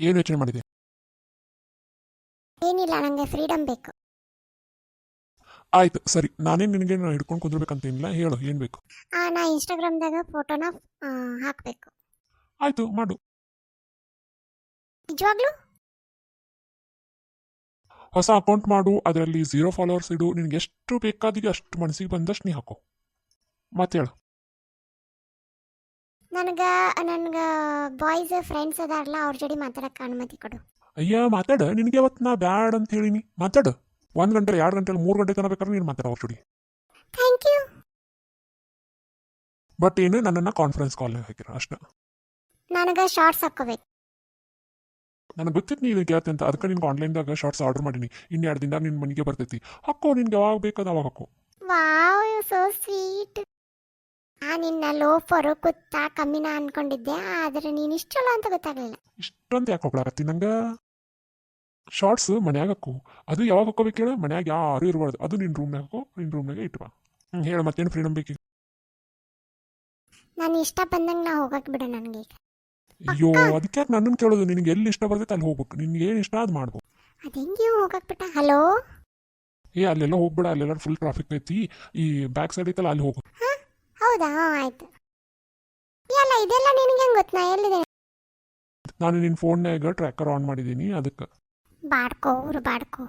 ಏನು ಯೋಚನೆ ಮಾಡಿದೆ? ಏನಿಲ್ಲ, ನನಗೆ ಫ್ರೀಡಮ್ ಬೇಕು. ಆಯ್ತು ಸರಿ, ನಾನೇನು ನಿನಗೆ ಹಿಡ್ಕೊಂಡು ಕುಂದಿರ್ಬೇಕಂತೇನಿಲ್ಲ, ಹೇಳು ಏನು ಬೇಕು. ನಾ ಇನ್ಸ್ಟಾಗ್ರಾಮ್ದಾಗ ಫೋಟೋನ ಹಾಕಬೇಕು. ಆಯ್ತು ಮಾಡು. ನಿಜವಾಗ್ಲೂ? ಹೊಸ ಅಕೌಂಟ್ ಮಾಡು, ಅದರಲ್ಲಿ 0 ಫಾಲೋವರ್ಸ್ ಇಡು, ನಿನ್ಗೆ ಎಷ್ಟು ಬೇಕಾದಿಗೆ ಅಷ್ಟು ಮನಸ್ಸಿಗೆ ಬಂದಷ್ಟು ನೀ ಹಾಕೋ. ಮತ್ತೆ ಹೇಳು. ನನಗೆ ಬಾಯ್ಸ್ ಫ್ರೆಂಡ್ಸ್ ಅದಾರಲ್ಲ, ಅವ್ರ ಜೋಡಿ ಮಾತಾಡಕ್ಕೆ ಅನುಮತಿ ಕೊಡು. ಅಯ್ಯ ಮಾತಾಡ, ನಿನಗೆ ಅವತ್ತು ನಾ ಬ್ಯಾಡ್ ಅಂತ ಹೇಳಿನಿ, ಮಾತಾಡು. 1 ಗಂಟೆ 2 ಗಂಟೆ 3 ಗಂಟೆ ತನಕ ಬೇಕಾದ್ರೆ ನೀನು ಮಾತಾಡ ಅವ್ರ ಜೋಡಿ. Thank you. ಬಟ್ ಏನು ನನ್ನನ್ನು ಕಾನ್ಫರೆನ್ಸ್ ಕಾಲ್ ಹಾಕಿರ ಅಷ್ಟೇ. ನನಗೆ ಶಾರ್ಟ್ಸ್ ಹಾಕೋಬೇಕು. ನನಗೆ ಗೊತ್ತಿತ್ತು ನೀನು ಕೇಳ್ತೆ ಅಂತ, ಅದಕ್ಕೆ ನಿನ್ಗೆ ಆನ್ಲೈನ್ದಾಗ ಶಾರ್ಟ್ಸ್ ಆರ್ಡರ್ ಮಾಡೀನಿ. 2 ದಿನದಾಗ ನಿನ್ನ ಮನೆಗೆ ಬರ್ತೈತಿ. ಹಾಕೋ, ನಿನ್ಗೆ ಯಾವಾಗ ಬೇಕಾದ ಅವಾಗ ಹಾಕೋ. Wow, you so sweet. ನಿನ್ನ ಲೋಫರು ಕುತ್ತ ಕಮ್ಮಿನ ಅನ್ಕೊಂಡಿದ್ದೆ, ಆದರೆ ನೀನು ಇಷ್ಟಲ್ಲ ಅಂತ ಗೊತ್ತಾಗಲಿಲ್ಲ. ಇಷ್ಟೊಂದು ಯಾಕೆ ಹೋಗ್ಲಾಕತ್ತಿ ನಂಗೆ? ಶಾರ್ಟ್ಸ್ ಮನ್ಯಾಗ ಹಾಕು. ಅದು ಯಾವಾಗ ಹಾಕೋಬೇಕು ಹೇಳು? ಮನ್ಯಾಗ ಯಾರು ಇರಬಾರ್ದು. ಅದು ನಿನ್ನ ರೂಮ್ನಾಗ ಹಾಕೋ, ನಿನ್ನ ರೂಮ್ನಾಗೆ ಇಟ್ವಾ. ಹೇಳು ಮತ್ತೇನು ಫ್ರೀಡಮ್ ಬೇಕು? ನಾನು ಇಷ್ಟ ಬಂದಂಗೆ ನಾ ಹೋಗಕ್ಕೆ ಬಿಡು ನನಗೆ. ಅಯ್ಯೋ, ಅದಕ್ಕೆ ಯಾಕೆ ನನ್ನನ್ನು ಕೇಳೋದು? ನಿನಗೆ ಎಲ್ಲಿ ಇಷ್ಟ ಬರ್ತೈತೆ ಅಲ್ಲಿ ಹೋಗ್ಬೇಕು. ನಿನ್ಗೆ ಏನು ಇಷ್ಟ ಅದು ಮಾಡ್ಬೇಕು. ಅದು ಹೆಂಗೆ ಹೋಗಕ್ಕೆ ಬಿಟ್ಟ? ಹಲೋ, ಅಲ್ಲೆಲ್ಲ ಹೋಗ್ಬೇಡ, ಅಲ್ಲೆಲ್ಲ ಫುಲ್ ಟ್ರಾಫಿಕ್ ಐತಿ. ಈ ಬ್ಯಾಕ್ ಸೈಡ್ ಐತಲ್ಲ ಅಲ್ಲಿ ಹೋಗು. ಹೌದಾ, ಆಯ್ತು. ಎಲ್ಲ ಇದೆಲ್ಲ ನಿನಗೆ ಹೆಂಗೆ ಗೊತ್ತು ನಾ ಎಲ್ಲಿದೆ? ನಾನು ನಿನ್ನ ಫೋನ್ನಾಗ ಟ್ರ್ಯಾಕರ್ ಆನ್ ಮಾಡಿದ್ದೀನಿ ಅದಕ್ಕೆ. ಬಾಡ್ಕೋ, ಅವರು ಬಾಡ್ಕೋ.